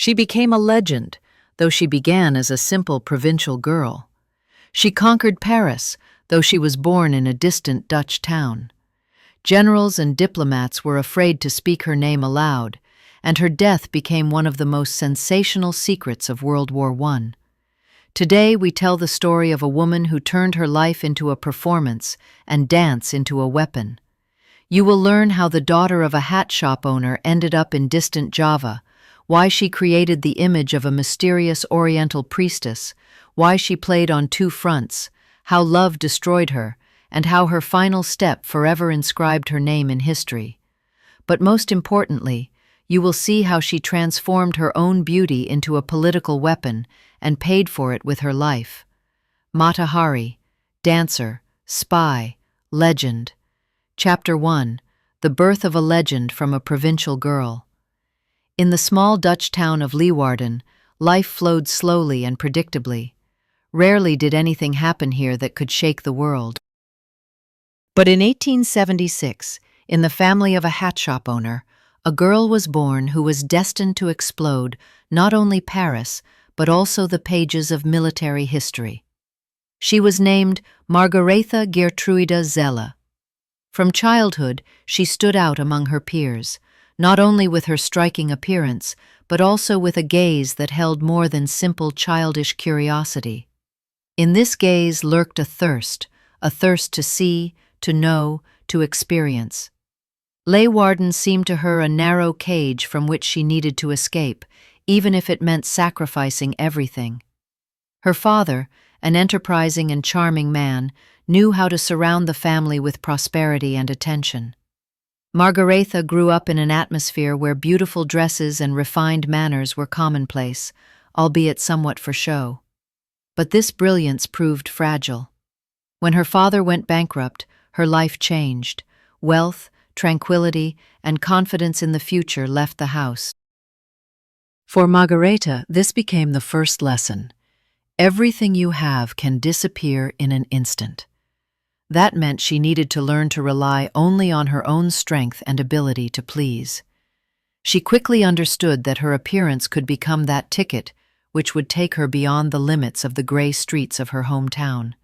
She became a legend, though she began as a simple provincial girl. She conquered Paris, though she was born in a distant Dutch town. Generals and diplomats were afraid to speak her name aloud, and her death became one of the most sensational secrets of World War I. Today we tell the story of a woman who turned her life into a performance and dance into a weapon. You will learn how the daughter of a hat shop owner ended up in distant Java, why she created the image of a mysterious Oriental priestess, why she played on two fronts, how love destroyed her, and how her final step forever inscribed her name in history. But most importantly, you will see how she transformed her own beauty into a political weapon and paid for it with her life. Mata Hari, dancer, spy, legend. Chapter 1: The Birth of a Legend from a Provincial Girl. In the small Dutch town of Leeuwarden, life flowed slowly and predictably. Rarely did anything happen here that could shake the world. But in 1876, in the family of a hat shop owner, a girl was born who was destined to explode not only Paris, but also the pages of military history. She was named Margaretha Gertruida Zelle. From childhood, she stood out among her peers, not only with her striking appearance, but also with a gaze that held more than simple childish curiosity. In this gaze lurked a thirst to see, to know, to experience. Leeuwarden seemed to her a narrow cage from which she needed to escape, even if it meant sacrificing everything. Her father, an enterprising and charming man, knew how to surround the family with prosperity and attention. Margaretha grew up in an atmosphere where beautiful dresses and refined manners were commonplace, albeit somewhat for show. But this brilliance proved fragile. When her father went bankrupt, her life changed. Wealth, tranquility, and confidence in the future left the house. For Margaretha, this became the first lesson. Everything you have can disappear in an instant. That meant she needed to learn to rely only on her own strength and ability to please. She quickly understood that her appearance could become that ticket which would take her beyond the limits of the gray streets of her hometown.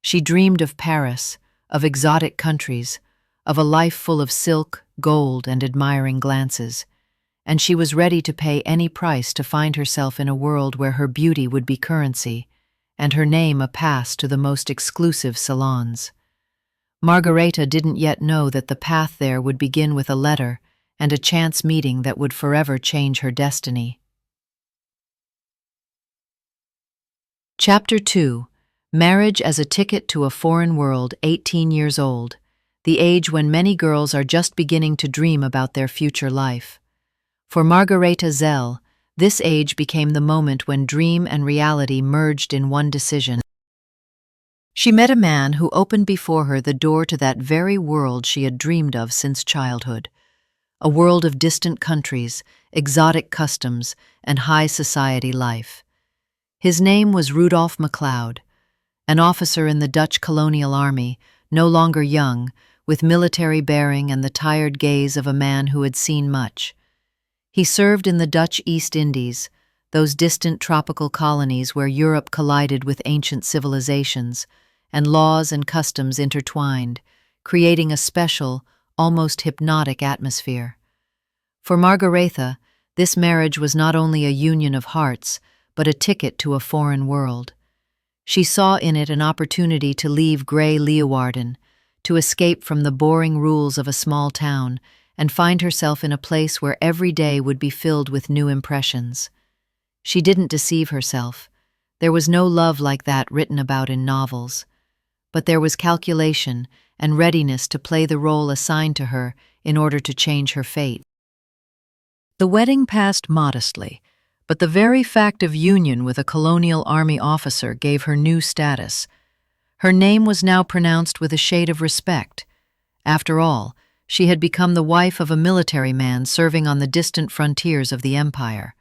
She dreamed of Paris, of exotic countries, of a life full of silk, gold, and admiring glances, and she was ready to pay any price to find herself in a world where her beauty would be currency, and her name a pass to the most exclusive salons. Margaretha didn't yet know that the path there would begin with a letter and a chance meeting that would forever change her destiny. Chapter 2: Marriage as a Ticket to a Foreign World, 18 years old, the age when many girls are just beginning to dream about their future life. For Margaretha Zelle, this age became the moment when dream and reality merged in one decision. She met a man who opened before her the door to that very world she had dreamed of since childhood. A world of distant countries, exotic customs, and high society life. His name was Rudolph MacLeod, an officer in the Dutch colonial army, no longer young, with military bearing and the tired gaze of a man who had seen much. He served in the Dutch East Indies, those distant tropical colonies where Europe collided with ancient civilizations, and laws and customs intertwined, creating a special, almost hypnotic atmosphere. For Margaretha, this marriage was not only a union of hearts, but a ticket to a foreign world. She saw in it an opportunity to leave gray Leeuwarden, to escape from the boring rules of a small town, and find herself in a place where every day would be filled with new impressions. She didn't deceive herself. There was no love like that written about in novels. But there was calculation and readiness to play the role assigned to her in order to change her fate. The wedding passed modestly, but the very fact of union with a colonial army officer gave her new status. Her name was now pronounced with a shade of respect. After all, she had become the wife of a military man serving on the distant frontiers of the empire.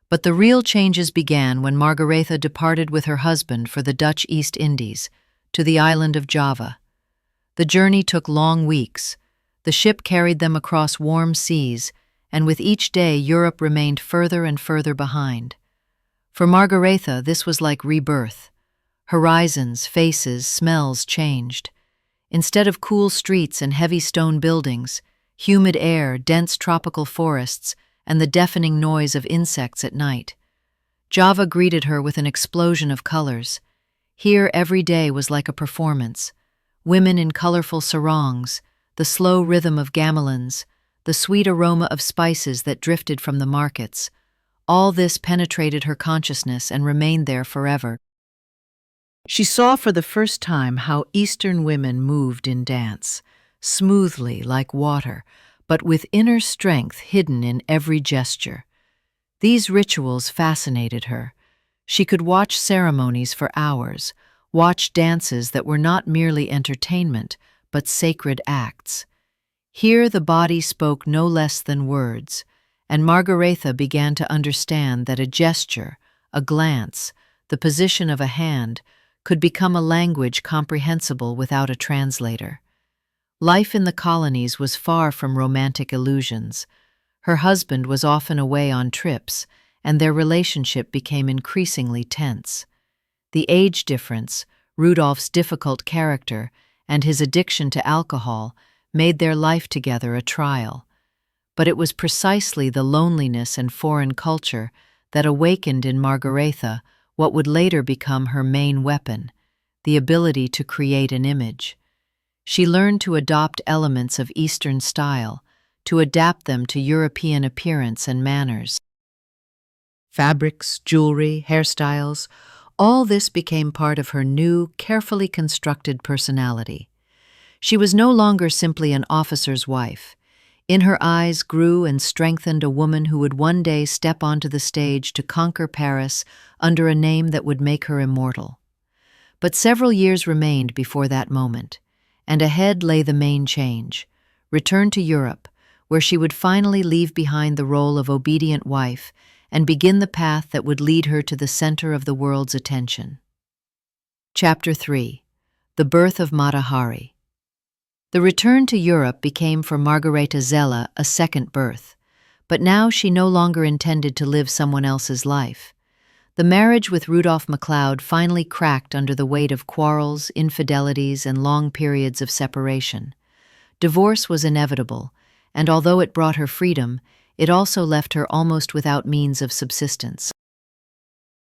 But the real changes began when Margaretha departed with her husband for the Dutch East Indies, to the island of Java. The journey took long weeks. The ship carried them across warm seas, and with each day Europe remained further and further behind. For Margaretha, this was like rebirth. Horizons, faces, smells changed. Instead of cool streets and heavy stone buildings, humid air, dense tropical forests, and the deafening noise of insects at night. Java greeted her with an explosion of colors. Here every day was like a performance. Women in colorful sarongs, the slow rhythm of gamelans, the sweet aroma of spices that drifted from the markets. All this penetrated her consciousness and remained there forever. She saw for the first time how Eastern women moved in dance, smoothly like water, but with inner strength hidden in every gesture. These rituals fascinated her. She could watch ceremonies for hours, watch dances that were not merely entertainment, but sacred acts. Here the body spoke no less than words, and Margaretha began to understand that a gesture, a glance, the position of a hand, could become a language comprehensible without a translator. Life in the colonies was far from romantic illusions. Her husband was often away on trips, and their relationship became increasingly tense. The age difference, Rudolph's difficult character, and his addiction to alcohol made their life together a trial. But it was precisely the loneliness and foreign culture that awakened in Margaretha what would later become her main weapon, the ability to create an image. She learned to adopt elements of Eastern style, to adapt them to European appearance and manners. Fabrics, jewelry, hairstyles, all this became part of her new, carefully constructed personality. She was no longer simply an officer's wife. In her eyes grew and strengthened a woman who would one day step onto the stage to conquer Paris under a name that would make her immortal. But several years remained before that moment, and ahead lay the main change: return to Europe, where she would finally leave behind the role of obedient wife and begin the path that would lead her to the center of the world's attention. Chapter 3. The Birth of Mata Hari. The return to Europe became for Margaretha Zella a second birth, but now she no longer intended to live someone else's life. The marriage with Rudolph MacLeod finally cracked under the weight of quarrels, infidelities, and long periods of separation. Divorce was inevitable, and although it brought her freedom, it also left her almost without means of subsistence.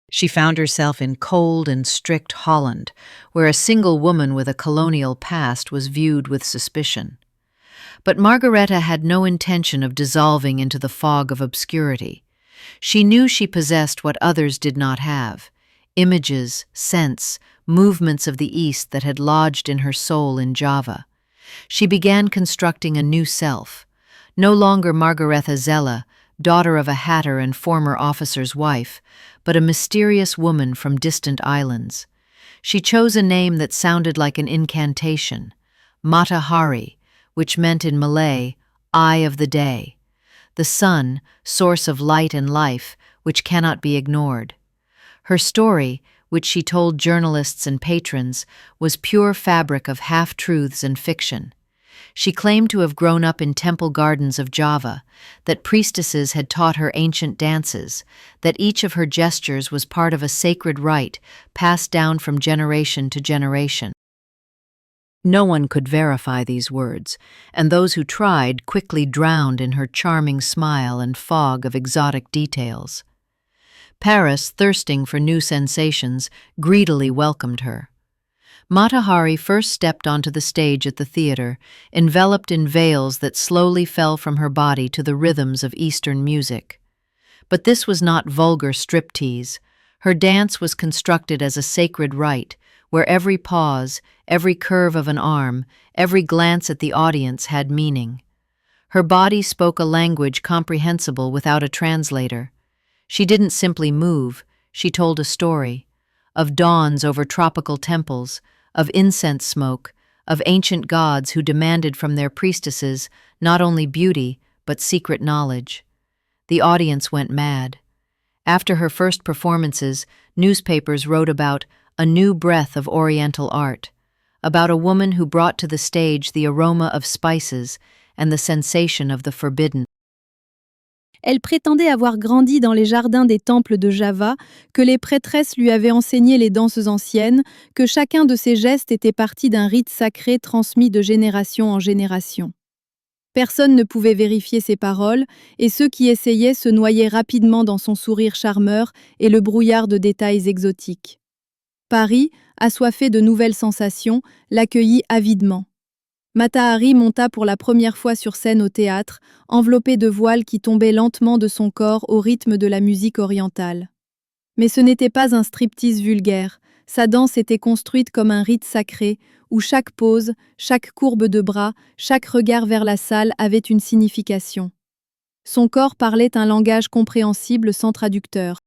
She found herself in cold and strict Holland, where a single woman with a colonial past was viewed with suspicion. But Margaretha had no intention of dissolving into the fog of obscurity. She knew she possessed what others did not have: images, scents, movements of the East that had lodged in her soul in Java. She began constructing a new self. No longer Margaretha Zella, daughter of a hatter and former officer's wife, but a mysterious woman from distant islands. She chose a name that sounded like an incantation, Mata Hari, which meant in Malay, Eye of the Day, the sun, source of light and life, which cannot be ignored. Her story, which she told journalists and patrons, was pure fabric of half-truths and fiction. She claimed to have grown up in temple gardens of Java, that priestesses had taught her ancient dances, that each of her gestures was part of a sacred rite passed down from generation to generation. No one could verify these words, and those who tried quickly drowned in her charming smile and fog of exotic details. Paris, thirsting for new sensations, greedily welcomed her. Mata Hari first stepped onto the stage at the theater, enveloped in veils that slowly fell from her body to the rhythms of Eastern music. But this was not vulgar striptease. Her dance was constructed as a sacred rite, where every pause, every curve of an arm, every glance at the audience had meaning. Her body spoke a language comprehensible without a translator. She didn't simply move, she told a story, of dawns over tropical temples, of incense smoke, of ancient gods who demanded from their priestesses not only beauty, but secret knowledge. The audience went mad. After her first performances, newspapers wrote about a new breath of Oriental art, about a woman who brought to the stage the aroma of spices and the sensation of the forbidden. Elle prétendait avoir grandi dans les jardins des temples de Java, que les prêtresses lui avaient enseigné les danses anciennes, que chacun de ses gestes était partie d'un rite sacré transmis de génération en génération. Personne ne pouvait vérifier ses paroles, et ceux qui essayaient se noyaient rapidement dans son sourire charmeur et le brouillard de détails exotiques. Paris, assoiffé de nouvelles sensations, l'accueillit avidement. Mata Hari monta pour la première fois sur scène au théâtre, enveloppée de voiles qui tombaient lentement de son corps au rythme de la musique orientale. Mais ce n'était pas un striptease vulgaire. Sa danse était construite comme un rite sacré, où chaque pose, chaque courbe de bras, chaque regard vers la salle avait une signification. Son corps parlait un langage compréhensible sans traducteur.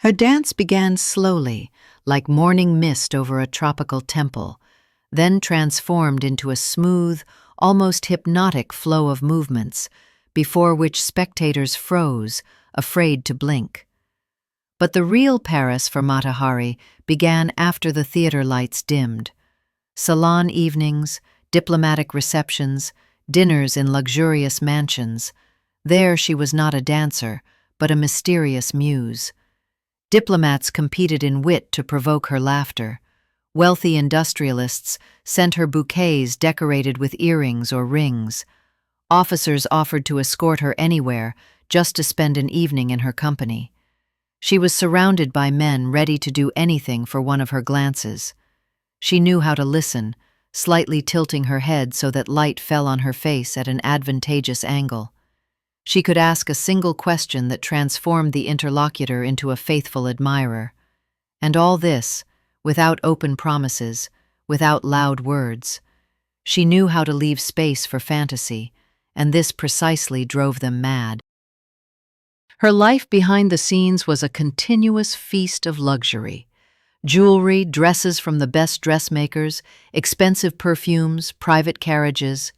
Her dance began slowly, like morning mist over a tropical temple, then transformed into a smooth, almost hypnotic flow of movements, before which spectators froze, afraid to blink. But the real Paris for Mata Hari began after the theater lights dimmed. Salon evenings, diplomatic receptions, dinners in luxurious mansions. There she was not a dancer, but a mysterious muse. Diplomats competed in wit to provoke her laughter. Wealthy industrialists sent her bouquets decorated with earrings or rings. Officers offered to escort her anywhere, just to spend an evening in her company. She was surrounded by men ready to do anything for one of her glances. She knew how to listen, slightly tilting her head so that light fell on her face at an advantageous angle. She could ask a single question that transformed the interlocutor into a faithful admirer. And all this, without open promises, without loud words. She knew how to leave space for fantasy, and this precisely drove them mad. Her life behind the scenes was a continuous feast of luxury. Jewelry, dresses from the best dressmakers, expensive perfumes, private carriages.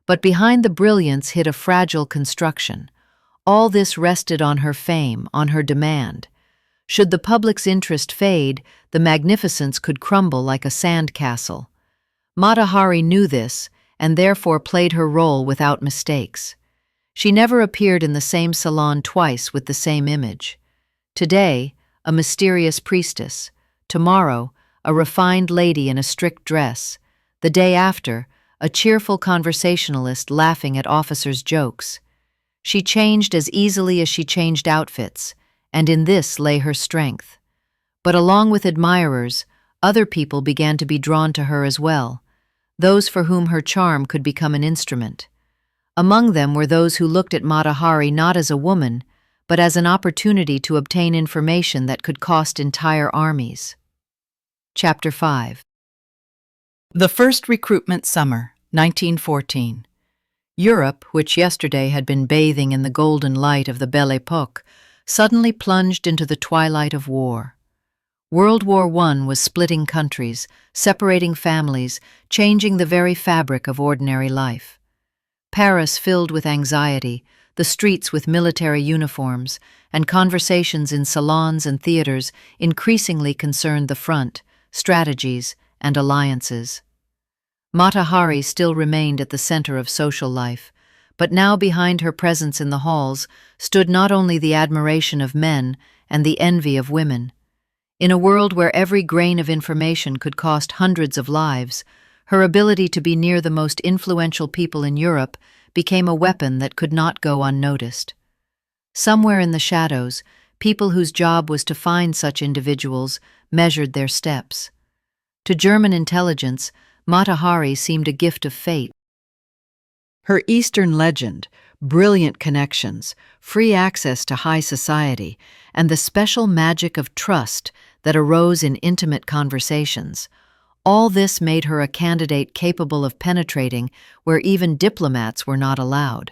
But behind the brilliance hid a fragile construction. All this rested on her fame, on her demand. Should the public's interest fade, the magnificence could crumble like a sand castle. Mata Hari knew this, and therefore played her role without mistakes. She never appeared in the same salon twice with the same image. Today, a mysterious priestess. Tomorrow, a refined lady in a strict dress. The day after, a cheerful conversationalist laughing at officers' jokes. She changed as easily as she changed outfits, and in this lay her strength. But along with admirers, other people began to be drawn to her as well, those for whom her charm could become an instrument. Among them were those who looked at Mata Hari not as a woman, but as an opportunity to obtain information that could cost entire armies. Chapter 5. The First Recruitment Summer, 1914. Europe, which yesterday had been bathing in the golden light of the Belle Époque, suddenly plunged into the twilight of war. World War I was splitting countries, separating families, changing the very fabric of ordinary life. Paris filled with anxiety, the streets with military uniforms, and conversations in salons and theaters increasingly concerned the front, strategies, and alliances. Mata Hari still remained at the center of social life, but now behind her presence in the halls stood not only the admiration of men and the envy of women. In a world where every grain of information could cost hundreds of lives, her ability to be near the most influential people in Europe became a weapon that could not go unnoticed. Somewhere in the shadows, people whose job was to find such individuals measured their steps. To German intelligence, Mata Hari seemed a gift of fate. Her Eastern legend, brilliant connections, free access to high society, and the special magic of trust that arose in intimate conversations, all this made her a candidate capable of penetrating where even diplomats were not allowed.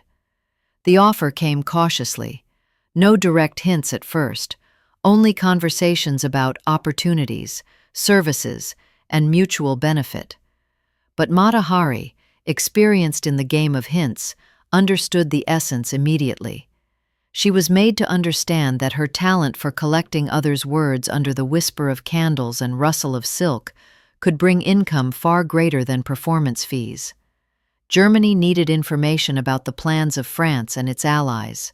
The offer came cautiously. No direct hints at first, only conversations about opportunities, services, and mutual benefit. But Mata Hari, experienced in the game of hints, understood the essence immediately. She was made to understand that her talent for collecting others' words under the whisper of candles and rustle of silk could bring income far greater than performance fees. Germany needed information about the plans of France and its allies.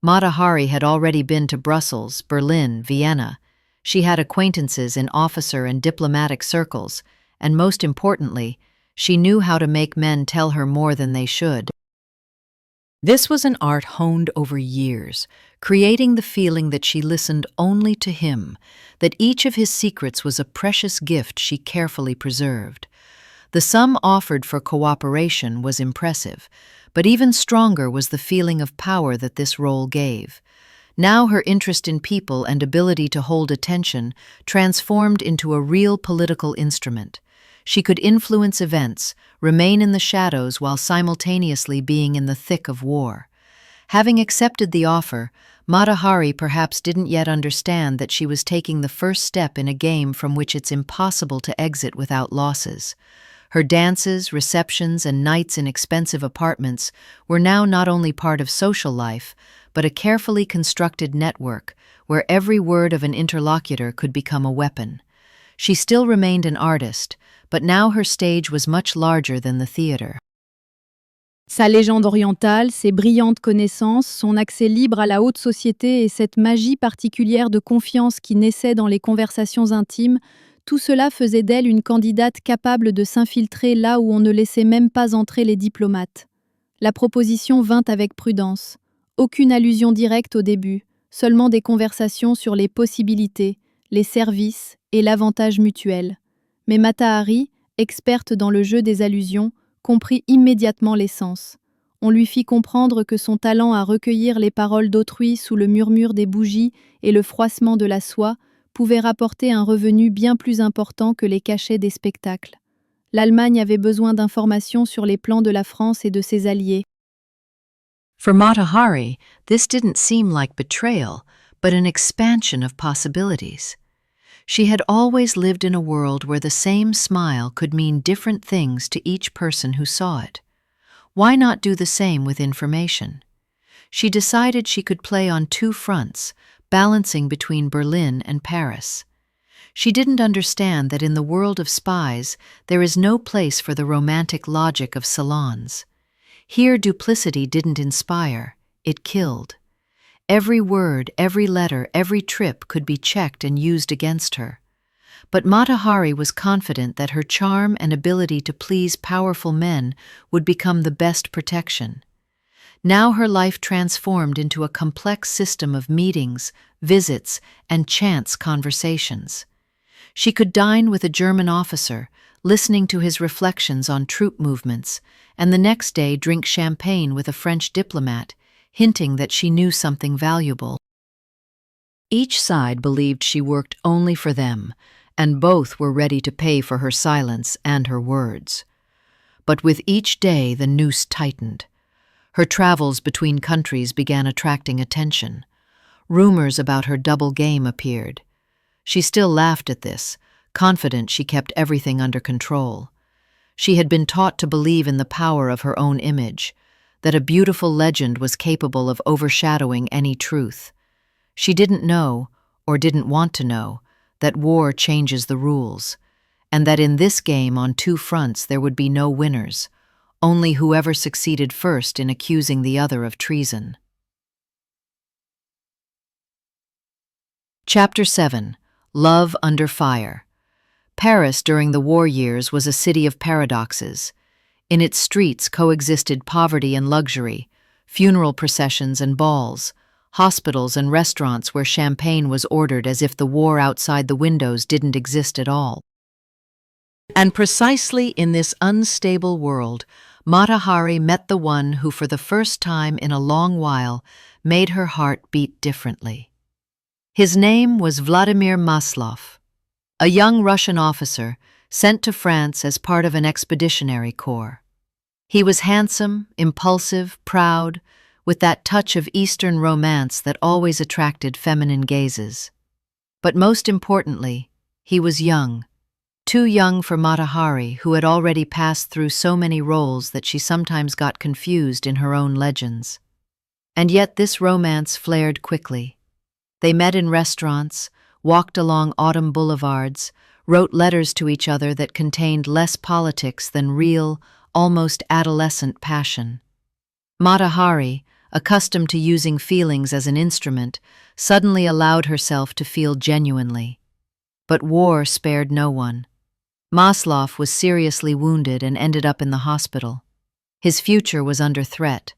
Mata Hari had already been to Brussels, Berlin, Vienna. She had acquaintances in officer and diplomatic circles, and most importantly, she knew how to make men tell her more than they should. This was an art honed over years, creating the feeling that she listened only to him, that each of his secrets was a precious gift she carefully preserved. The sum offered for cooperation was impressive, but even stronger was the feeling of power that this role gave. Now her interest in people and ability to hold attention transformed into a real political instrument. She could influence events, remain in the shadows while simultaneously being in the thick of war. Having accepted the offer, Mata Hari perhaps didn't yet understand that she was taking the first step in a game from which it's impossible to exit without losses. Her dances, receptions, and nights in expensive apartments were now not only part of social life, but a carefully constructed network where every word of an interlocutor could become a weapon. She still remained an artist, but now her stage was much larger than the theater. Sa légende orientale, ses brillantes connaissances, son accès libre à la haute société et cette magie particulière de confiance qui naissait dans les conversations intimes, tout cela faisait d'elle une candidate capable de s'infiltrer là où on ne laissait même pas entrer les diplomates. La proposition vint avec prudence. Aucune allusion directe au début, seulement des conversations sur les possibilités, les services et l'avantage mutuel. Mais Mata Hari, experte dans le jeu des allusions, comprit immédiatement l'essence. On lui fit comprendre que son talent à recueillir les paroles d'autrui sous le murmure des bougies et le froissement de la soie pouvait rapporter un revenu bien plus important que les cachets des spectacles. L'Allemagne avait besoin d'informations sur les plans de la France et de ses alliés. For Mata Hari, this didn't seem like betrayal, but an expansion of possibilities. She had always lived in a world where the same smile could mean different things to each person who saw it. Why not do the same with information? She decided she could play on two fronts, balancing between Berlin and Paris. She didn't understand that in the world of spies, there is no place for the romantic logic of salons. Here duplicity didn't inspire, it killed. Every word, every letter, every trip could be checked and used against her. But Mata Hari was confident that her charm and ability to please powerful men would become the best protection. Now her life transformed into a complex system of meetings, visits, and chance conversations. She could dine with a German officer, listening to his reflections on troop movements, and the next day drink champagne with a French diplomat, hinting that she knew something valuable. Each side believed she worked only for them, and both were ready to pay for her silence and her words. But with each day the noose tightened. Her travels between countries began attracting attention. Rumors about her double game appeared. She still laughed at this, confident she kept everything under control. She had been taught to believe in the power of her own image, that a beautiful legend was capable of overshadowing any truth. She didn't know, or didn't want to know, that war changes the rules, and that in this game on two fronts there would be no winners, only whoever succeeded first in accusing the other of treason. Chapter 7. Love Under Fire. Paris during the war years was a city of paradoxes. In its streets coexisted poverty and luxury, funeral processions and balls, hospitals and restaurants where champagne was ordered as if the war outside the windows didn't exist at all. And precisely in this unstable world, Mata Hari met the one who for the first time in a long while made her heart beat differently. His name was Vladimir Maslov, a young Russian officer sent to France as part of an expeditionary corps. He was handsome, impulsive, proud, with that touch of Eastern romance that always attracted feminine gazes. But most importantly, he was young. Too young for Mata Hari, who had already passed through so many roles that she sometimes got confused in her own legends. And yet this romance flared quickly. They met in restaurants, walked along autumn boulevards, wrote letters to each other that contained less politics than real, almost adolescent passion. Mata Hari, accustomed to using feelings as an instrument, suddenly allowed herself to feel genuinely. But war spared no one. Maslov was seriously wounded and ended up in the hospital. His future was under threat.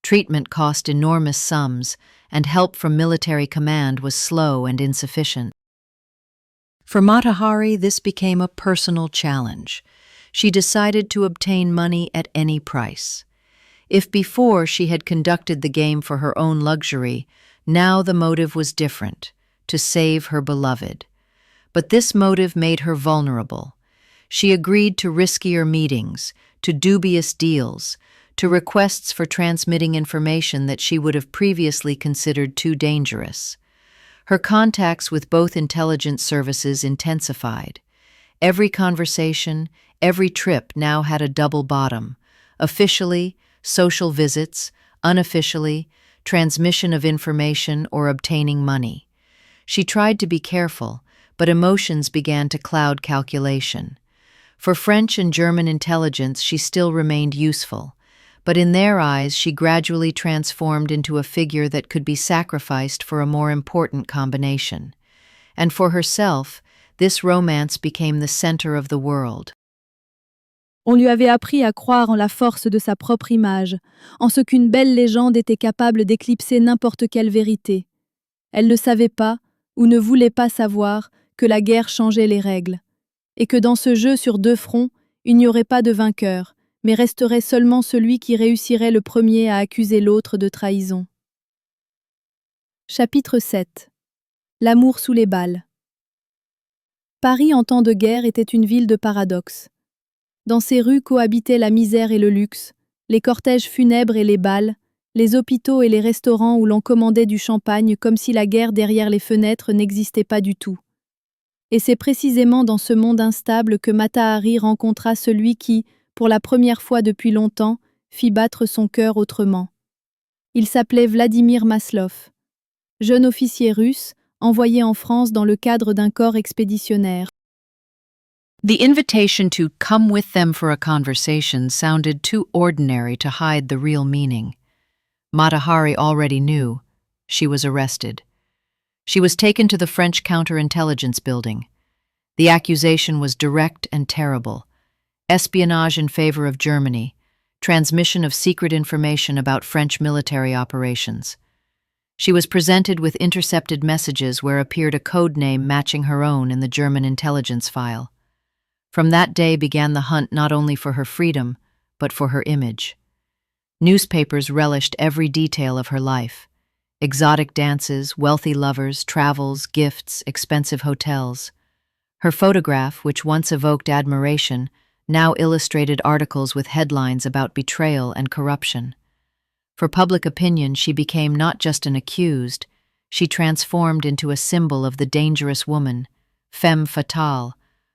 Treatment cost enormous sums, and help from military command was slow and insufficient. For Mata Hari, this became a personal challenge. She decided to obtain money at any price. If before she had conducted the game for her own luxury, now the motive was different, to save her beloved. But this motive made her vulnerable. She agreed to riskier meetings, to dubious deals, to requests for transmitting information that she would have previously considered too dangerous. Her contacts with both intelligence services intensified. Every conversation, every trip now had a double bottom. Officially, social visits; unofficially, transmission of information or obtaining money. She tried to be careful, but emotions began to cloud calculation. For French and German intelligence, she still remained useful, but in their eyes she gradually transformed into a figure that could be sacrificed for a more important combination. And for herself, this romance became the center of the world. On lui avait appris à croire en la force de sa propre image, en ce qu'une belle légende était capable d'éclipser n'importe quelle vérité. Elle ne savait pas, ou ne voulait pas savoir, que la guerre changeait les règles, et que dans ce jeu sur deux fronts, il n'y aurait pas de vainqueur, mais resterait seulement celui qui réussirait le premier à accuser l'autre de trahison. Chapitre 7. L'amour sous les balles. Paris en temps de guerre était une ville de paradoxes. Dans ses rues cohabitaient la misère et le luxe, les cortèges funèbres et les bals, les hôpitaux et les restaurants où l'on commandait du champagne comme si la guerre derrière les fenêtres n'existait pas du tout. Et c'est précisément dans ce monde instable que Mata Hari rencontra celui qui, pour la première fois depuis longtemps, fit battre son cœur autrement. Il s'appelait Vladimir Maslov, jeune officier russe, envoyé en France dans le cadre d'un corps expéditionnaire. The invitation to come with them for a conversation sounded too ordinary to hide the real meaning. Mata Hari already knew. She was arrested. She was taken to the French counterintelligence building. The accusation was direct and terrible. Espionage in favor of Germany, transmission of secret information about French military operations. She was presented with intercepted messages where appeared a code name matching her own in the German intelligence file. From that day began the hunt not only for her freedom, but for her image. Newspapers relished every detail of her life: exotic dances, wealthy lovers, travels, gifts, expensive hotels. Her photograph, which once evoked admiration, now illustrated articles with headlines about betrayal and corruption. For public opinion, she became not just an accused, she transformed into a symbol of the dangerous woman, femme fatale,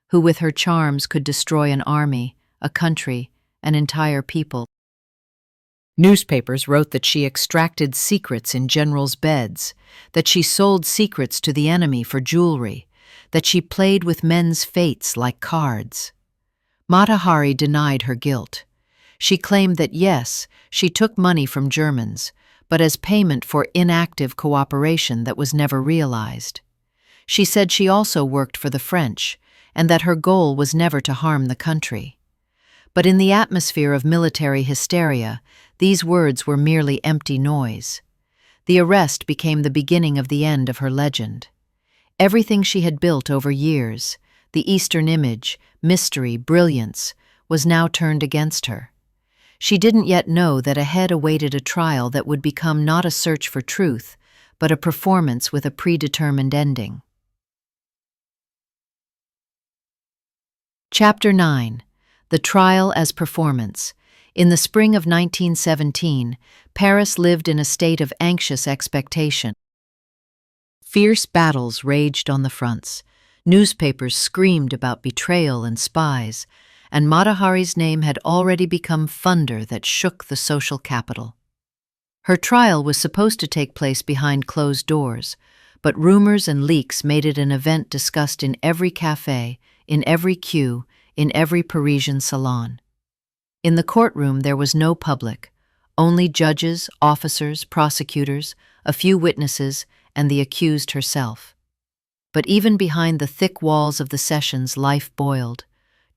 who with her charms could destroy an army, a country, an entire people. Newspapers wrote that she extracted secrets in generals' beds, that she sold secrets to the enemy for jewelry, that she played with men's fates like cards. Mata Hari denied her guilt. She claimed that yes, she took money from Germans, but as payment for inactive cooperation that was never realized. She said she also worked for the French, and that her goal was never to harm the country. But in the atmosphere of military hysteria, these words were merely empty noise. The arrest became the beginning of the end of her legend. Everything she had built over years, the Eastern image, mystery, brilliance, was now turned against her. She didn't yet know that ahead awaited a trial that would become not a search for truth, but a performance with a predetermined ending. Chapter 9. The Trial as Performance. In the spring of 1917, Paris lived in a state of anxious expectation. Fierce battles raged on the fronts. Newspapers screamed about betrayal and spies, and Mata Hari's name had already become thunder that shook the social capital. Her trial was supposed to take place behind closed doors, but rumors and leaks made it an event discussed in every café, in every queue, in every Parisian salon. In the courtroom there was no public, only judges, officers, prosecutors, a few witnesses, and the accused herself. But even behind the thick walls of the sessions, life boiled.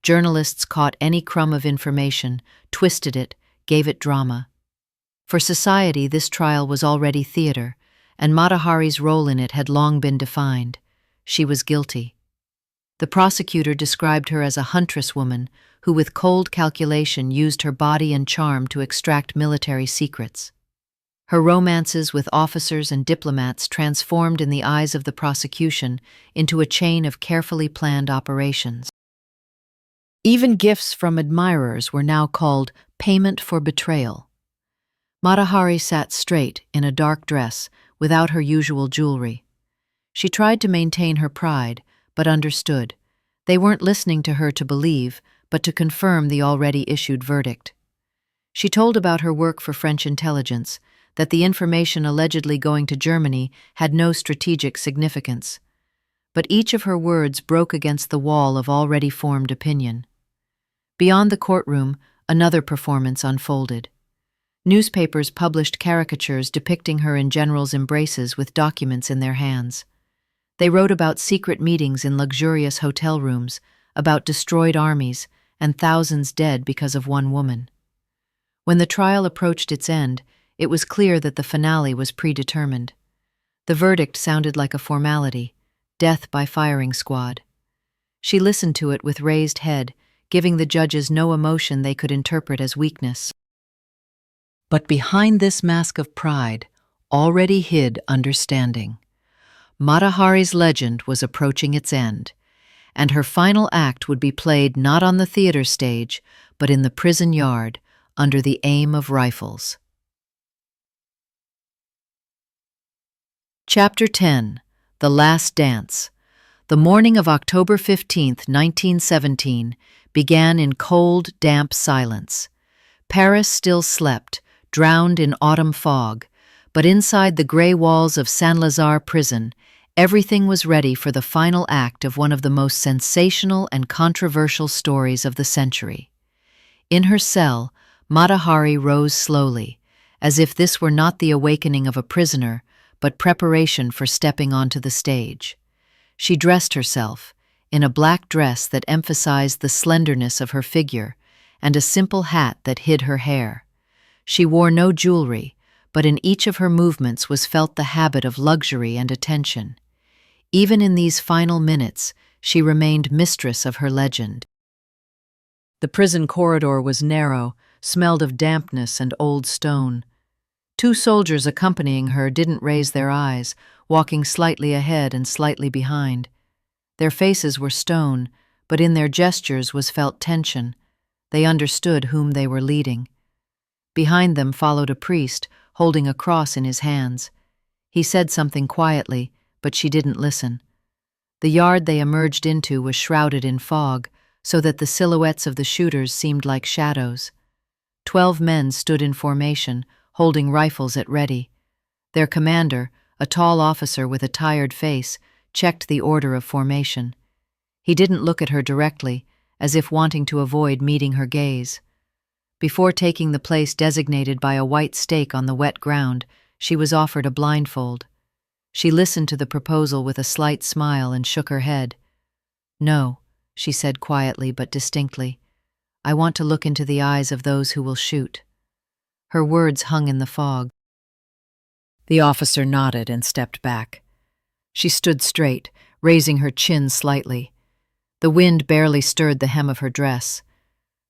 Journalists caught any crumb of information, twisted it, gave it drama. For society, this trial was already theater, and Matahari's role in it had long been defined. She was guilty. The prosecutor described her as a huntress woman who with cold calculation used her body and charm to extract military secrets. Her romances with officers and diplomats transformed in the eyes of the prosecution into a chain of carefully planned operations. Even gifts from admirers were now called payment for betrayal. Matahari sat straight in a dark dress without her usual jewelry. She tried to maintain her pride, but understood. They weren't listening to her to believe, but to confirm the already issued verdict. She told about her work for French intelligence, that the information allegedly going to Germany had no strategic significance. But each of her words broke against the wall of already formed opinion. Beyond the courtroom, another performance unfolded. Newspapers published caricatures depicting her in generals' embraces with documents in their hands. They wrote about secret meetings in luxurious hotel rooms, about destroyed armies, and thousands dead because of one woman. When the trial approached its end, it was clear that the finale was predetermined. The verdict sounded like a formality, death by firing squad. She listened to it with raised head, giving the judges no emotion they could interpret as weakness. But behind this mask of pride already hid understanding. Matahari's legend was approaching its end, and her final act would be played not on the theater stage, but in the prison yard, under the aim of rifles. Chapter 10. The Last Dance. The morning of October 15, 1917, began in cold, damp silence. Paris still slept, drowned in autumn fog, but inside the gray walls of Saint-Lazare prison, everything was ready for the final act of one of the most sensational and controversial stories of the century. In her cell, Matahari rose slowly, as if this were not the awakening of a prisoner, but preparation for stepping onto the stage. She dressed herself, in a black dress that emphasized the slenderness of her figure, and a simple hat that hid her hair. She wore no jewelry, but in each of her movements was felt the habit of luxury and attention. Even in these final minutes, she remained mistress of her legend. The prison corridor was narrow, smelled of dampness and old stone. Two soldiers accompanying her didn't raise their eyes, walking slightly ahead and slightly behind. Their faces were stone, but in their gestures was felt tension. They understood whom they were leading. Behind them followed a priest, holding a cross in his hands. He said something quietly, but she didn't listen. The yard they emerged into was shrouded in fog, so that the silhouettes of the shooters seemed like shadows. 12 men stood in formation, holding rifles at ready. Their commander, a tall officer with a tired face, checked the order of formation. He didn't look at her directly, as if wanting to avoid meeting her gaze. Before taking the place designated by a white stake on the wet ground, she was offered a blindfold. She listened to the proposal with a slight smile and shook her head. "No," she said quietly but distinctly. "I want to look into the eyes of those who will shoot." Her words hung in the fog. The officer nodded and stepped back. She stood straight, raising her chin slightly. The wind barely stirred the hem of her dress.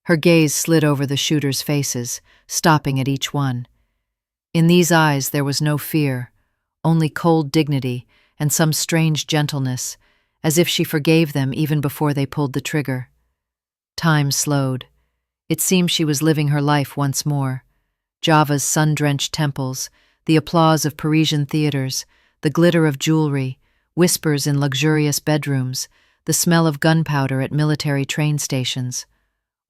Her gaze slid over the shooters' faces, stopping at each one. In these eyes there was no fear, only cold dignity and some strange gentleness, as if she forgave them even before they pulled the trigger. Time slowed. It seemed she was living her life once more. Java's sun-drenched temples, the applause of Parisian theaters, the glitter of jewelry, whispers in luxurious bedrooms, the smell of gunpowder at military train stations.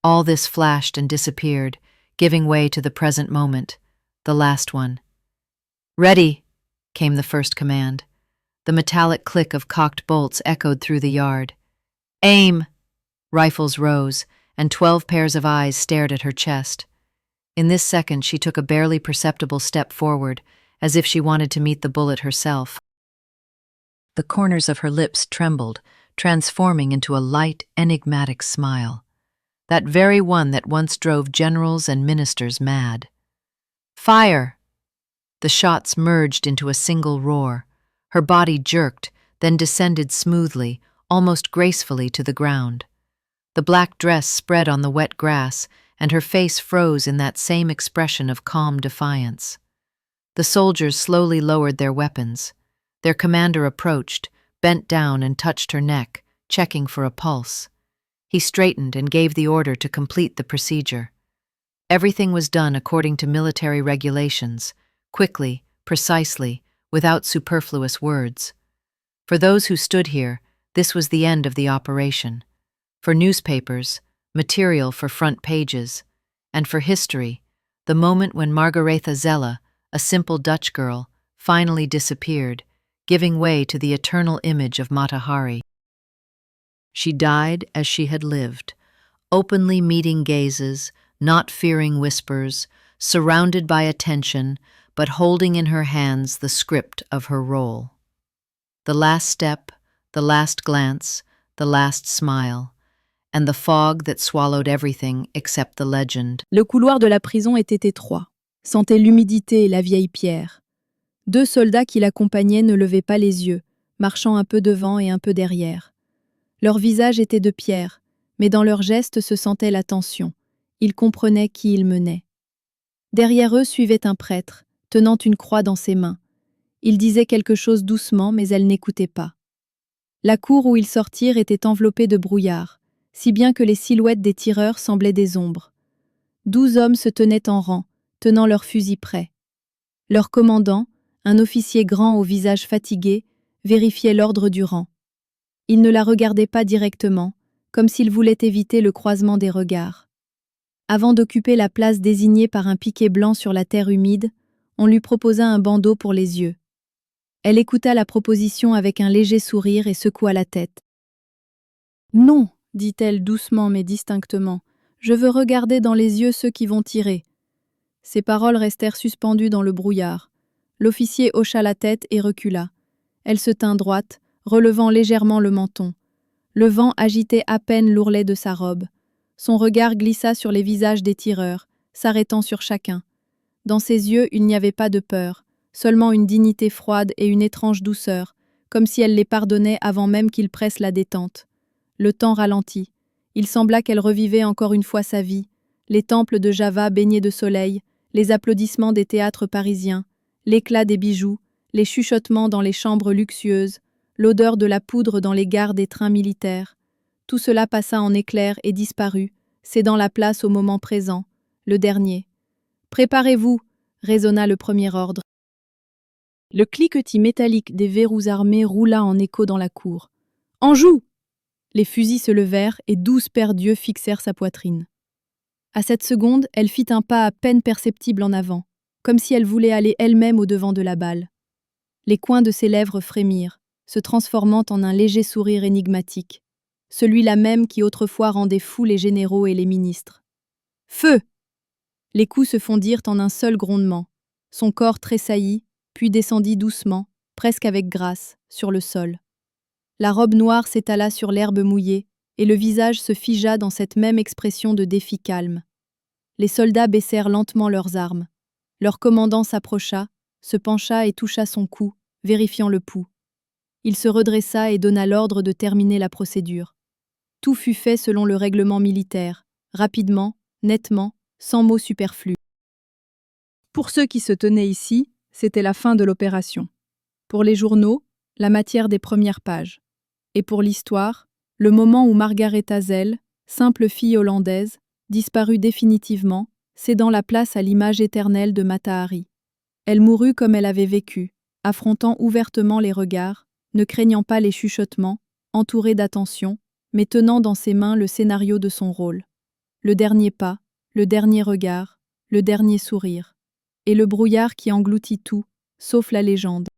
All this flashed and disappeared, giving way to the present moment, the last one. "Ready!" came the first command. The metallic click of cocked bolts echoed through the yard. "Aim!" Rifles rose, and 12 pairs of eyes stared at her chest. In this second, she took a barely perceptible step forward, as if she wanted to meet the bullet herself. The corners of her lips trembled, transforming into a light, enigmatic smile. That very one that once drove generals and ministers mad. Fire! The shots merged into a single roar. Her body jerked, then descended smoothly, almost gracefully to the ground. The black dress spread on the wet grass, and her face froze in that same expression of calm defiance. The soldiers slowly lowered their weapons. Their commander approached, bent down and touched her neck, checking for a pulse. He straightened and gave the order to complete the procedure. Everything was done according to military regulations, quickly, precisely, without superfluous words. For those who stood here, this was the end of the operation. For newspapers, material for front pages, and for history, the moment when Margaretha Zella, a simple Dutch girl, finally disappeared, giving way to the eternal image of Mata Hari. She died as she had lived, openly meeting gazes, not fearing whispers, surrounded by attention, but holding in her hands the script of her role. The last step, the last glance, the last smile, and the fog that swallowed everything except the legend. Le couloir de la prison était étroit, sentait l'humidité et la vieille pierre. 2 soldats qui l'accompagnaient ne levaient pas les yeux, marchant un peu devant et un peu derrière. Leurs visages étaient de pierre, mais dans leurs gestes se sentait la tension. Ils comprenaient qui ils menaient. Derrière eux suivait un prêtre, tenant une croix dans ses mains. Il disait quelque chose doucement, mais elle n'écoutait pas. La cour où ils sortirent était enveloppée de brouillard, si bien que les silhouettes des tireurs semblaient des ombres. 12 hommes se tenaient en rang, tenant leurs fusils prêts. Leur commandant, un officier grand au visage fatigué, vérifiait l'ordre du rang. Il ne la regardait pas directement, comme s'il voulait éviter le croisement des regards. Avant d'occuper la place désignée par un piquet blanc sur la terre humide, on lui proposa un bandeau pour les yeux. Elle écouta la proposition avec un léger sourire et secoua la tête. « Non, dit-elle doucement mais distinctement, je veux regarder dans les yeux ceux qui vont tirer. » Ces paroles restèrent suspendues dans le brouillard. L'officier hocha la tête et recula. Elle se tint droite, relevant légèrement le menton. Le vent agitait à peine l'ourlet de sa robe. Son regard glissa sur les visages des tireurs, s'arrêtant sur chacun. Dans ses yeux, il n'y avait pas de peur, seulement une dignité froide et une étrange douceur, comme si elle les pardonnait avant même qu'ils pressent la détente. Le temps ralentit. Il sembla qu'elle revivait encore une fois sa vie, les temples de Java baignés de soleil, les applaudissements des théâtres parisiens, l'éclat des bijoux, les chuchotements dans les chambres luxueuses, l'odeur de la poudre dans les gares des trains militaires. Tout cela passa en éclairs et disparut, cédant la place au moment présent, le dernier. « Préparez-vous » résonna le premier ordre. Le cliquetis métallique des verrous armés roula en écho dans la cour. « En joue !» Les fusils se levèrent et 12 paires d'yeux fixèrent sa poitrine. À cette seconde, elle fit un pas à peine perceptible en avant, comme si elle voulait aller elle-même au-devant de la balle. Les coins de ses lèvres frémirent, se transformant en un léger sourire énigmatique, celui-là même qui autrefois rendait fous les généraux et les ministres. « Feu !» Les coups se fondirent en un seul grondement. Son corps tressaillit, puis descendit doucement, presque avec grâce, sur le sol. La robe noire s'étala sur l'herbe mouillée, et le visage se figea dans cette même expression de défi calme. Les soldats baissèrent lentement leurs armes. Leur commandant s'approcha, se pencha et toucha son cou, vérifiant le pouls. Il se redressa et donna l'ordre de terminer la procédure. Tout fut fait selon le règlement militaire, rapidement, nettement, sans mots superflus. Pour ceux qui se tenaient ici, c'était la fin de l'opération. Pour les journaux, la matière des premières pages. Et pour l'histoire, le moment où Margaretha Zell, simple fille hollandaise, disparut définitivement, cédant la place à l'image éternelle de Mata Hari. Elle mourut comme elle avait vécu, affrontant ouvertement les regards, ne craignant pas les chuchotements, entourée d'attention, mais tenant dans ses mains le scénario de son rôle. Le dernier pas, le dernier regard, le dernier sourire. Et le brouillard qui engloutit tout, sauf la légende.